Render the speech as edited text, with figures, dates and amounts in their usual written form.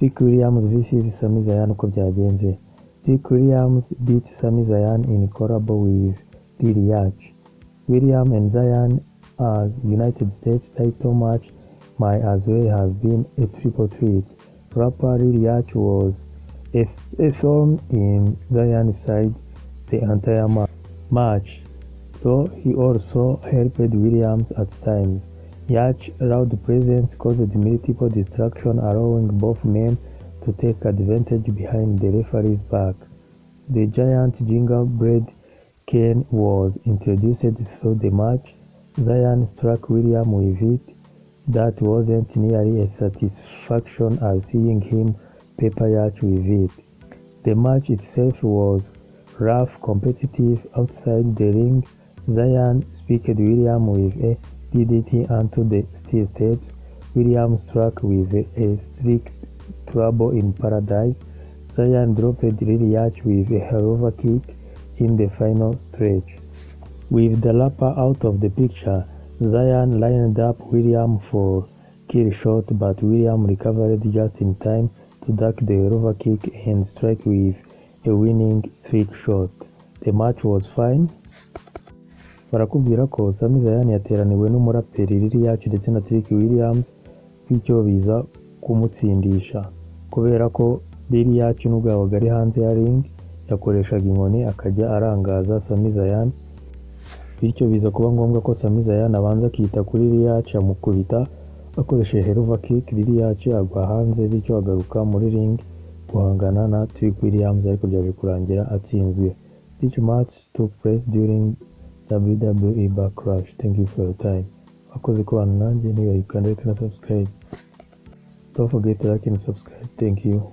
Trick Williams vs Sami Zayn uko byagenze. Trick Williams beat Sami Zayn in collabo with Lil Yachty. Williams and Zayn as United States title match might as well have been a triple threat. Rapper Lil Yachty was a thorn in Zayn's side the entire match, though he also helped Williams at times. Yachty's loud presence caused multiple distractions, allowing both men to take advantage behind the referee's back. The giant gingerbread cane was introduced through the match. Zayn struck Williams with it. That wasn't nearly as satisfaction as seeing him pepper Yachty with it. The match itself was rough, competitive. Outside the ring, Zayn spiked Williams with a DDT onto the steel steps. Williams struck with a strict trouble in paradise. Zayn dropped Lil Yachty with a helluva kick in the final stretch. With the rapper out of the picture, Zayn lined up Williams for kill shot, but Williams recovered just in time to duck the helluva kick and strike with a winning trick shot. The match was fine. Barakubwira ko Sami Zayn yateraniwe n'umuraperi Lil Yachty ndetse na Trick Williams, bityo biza kumutsindisha kubera ko Lil Yachty nubwo yabaga ari hanze ya ring yakoreshaga inkoni akajya arangaza Sami Zayn, bityo biza kuba ngombwa ko Sami Zayn abanza akita kuri Lil Yachty amukubita akoresheje helluva kick. Lil Yachty agwa hanze, bityo agaruka muri ring guhangana na Trick Williams, ariko byaje kurangira atsinzwe. This match took place during WWE Backlash. Thank you for your time. Wakoze kubana nanjye, niba you can like and subscribe. Don't forget to like and subscribe. Thank you.